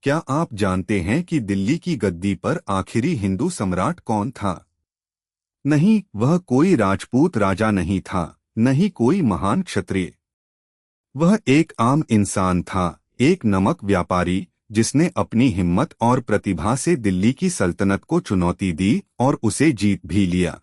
क्या आप जानते हैं कि दिल्ली की गद्दी पर आखिरी हिंदू सम्राट कौन था? नहीं, वह कोई राजपूत राजा नहीं था, न ही कोई महान क्षत्रिय। वह एक आम इंसान था, एक नमक व्यापारी, जिसने अपनी हिम्मत और प्रतिभा से दिल्ली की सल्तनत को चुनौती दी और उसे जीत भी लिया।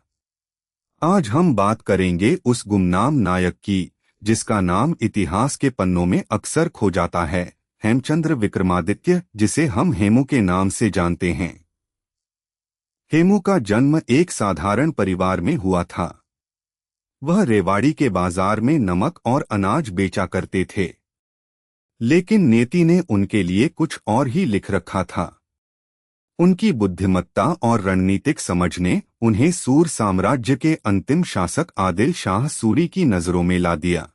आज हम बात करेंगे उस गुमनाम नायक की, जिसका नाम इतिहास के पन्नों में अक्सर खो जाता है, हेमचंद्र विक्रमादित्य, जिसे हम हेमू के नाम से जानते हैं। हेमू का जन्म एक साधारण परिवार में हुआ था। वह रेवाड़ी के बाजार में नमक और अनाज बेचा करते थे। लेकिन नियति ने उनके लिए कुछ और ही लिख रखा था। उनकी बुद्धिमत्ता और रणनीतिक समझ ने उन्हें सूर साम्राज्य के अंतिम शासक आदिल शाह सूरी की नजरों में ला दिया।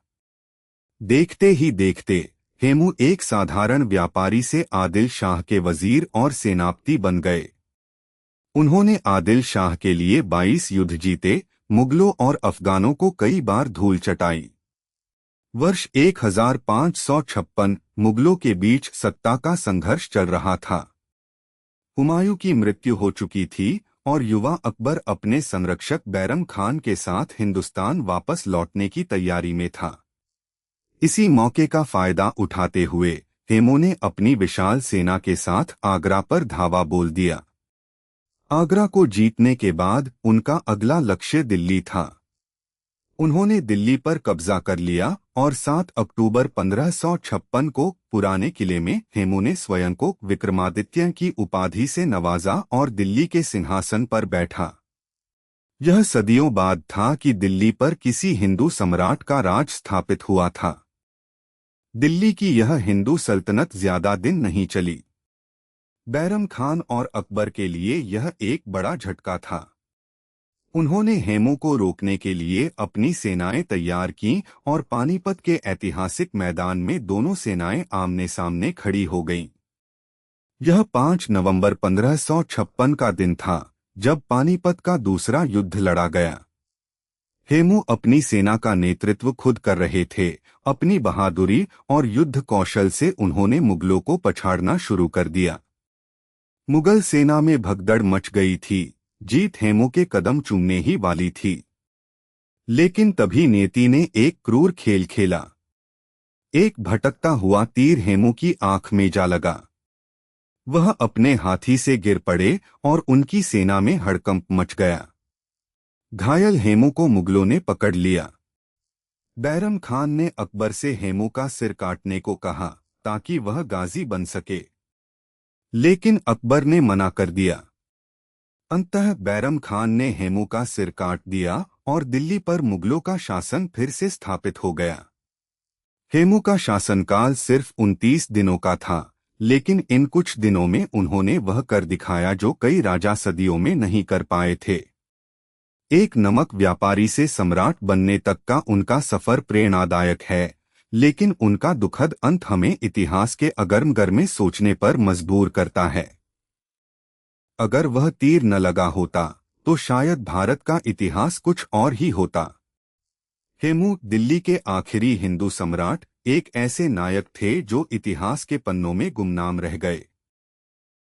देखते ही देखते हेमू एक साधारण व्यापारी से आदिल शाह के वजीर और सेनापति बन गए। उन्होंने आदिल शाह के लिए 22 युद्ध जीते, मुगलों और अफगानों को कई बार धूल चटाई। वर्ष 1556 मुगलों के बीच सत्ता का संघर्ष चल रहा था। हुमायूं की मृत्यु हो चुकी थी और युवा अकबर अपने संरक्षक बैरम खान के साथ हिंदुस्तान वापस लौटने की तैयारी में था। इसी मौके का फायदा उठाते हुए हेमू ने अपनी विशाल सेना के साथ आगरा पर धावा बोल दिया। आगरा को जीतने के बाद उनका अगला लक्ष्य दिल्ली था। उन्होंने दिल्ली पर कब्जा कर लिया और 7 अक्टूबर 1556 को पुराने किले में हेमू ने स्वयं को विक्रमादित्य की उपाधि से नवाजा और दिल्ली के सिंहासन पर बैठा। यह सदियों बाद था कि दिल्ली पर किसी हिंदू सम्राट का राज स्थापित हुआ था। दिल्ली की यह हिंदू सल्तनत ज्यादा दिन नहीं चली। बैरम खान और अकबर के लिए यह एक बड़ा झटका था। उन्होंने हेमू को रोकने के लिए अपनी सेनाएं तैयार कीं और पानीपत के ऐतिहासिक मैदान में दोनों सेनाएं आमने सामने खड़ी हो गईं। यह 5 नवंबर 1556 का दिन था, जब पानीपत का दूसरा युद्ध लड़ा गया। हेमू अपनी सेना का नेतृत्व खुद कर रहे थे। अपनी बहादुरी और युद्ध कौशल से उन्होंने मुगलों को पछाड़ना शुरू कर दिया। मुगल सेना में भगदड़ मच गई थी। जीत हेमू के कदम चूमने ही वाली थी। लेकिन तभी नियति ने एक क्रूर खेल खेला। एक भटकता हुआ तीर हेमू की आंख में जा लगा। वह अपने हाथी से गिर पड़े और उनकी सेना में हड़कंप मच गया। घायल हेमू को मुगलों ने पकड़ लिया। बैरम खान ने अकबर से हेमू का सिर काटने को कहा ताकि वह गाजी बन सके, लेकिन अकबर ने मना कर दिया। अंततः बैरम खान ने हेमू का सिर काट दिया और दिल्ली पर मुगलों का शासन फिर से स्थापित हो गया। हेमू का शासनकाल सिर्फ 29 दिनों का था, लेकिन इन कुछ दिनों में उन्होंने वह कर दिखाया जो कई राजा सदियों में नहीं कर पाए थे। एक नमक व्यापारी से सम्राट बनने तक का उनका सफर प्रेरणादायक है, लेकिन उनका दुखद अंत हमें इतिहास के अगर्म में सोचने पर मजबूर करता है। अगर वह तीर न लगा होता तो शायद भारत का इतिहास कुछ और ही होता। हेमू दिल्ली के आखिरी हिंदू सम्राट, एक ऐसे नायक थे जो इतिहास के पन्नों में गुमनाम रह गए।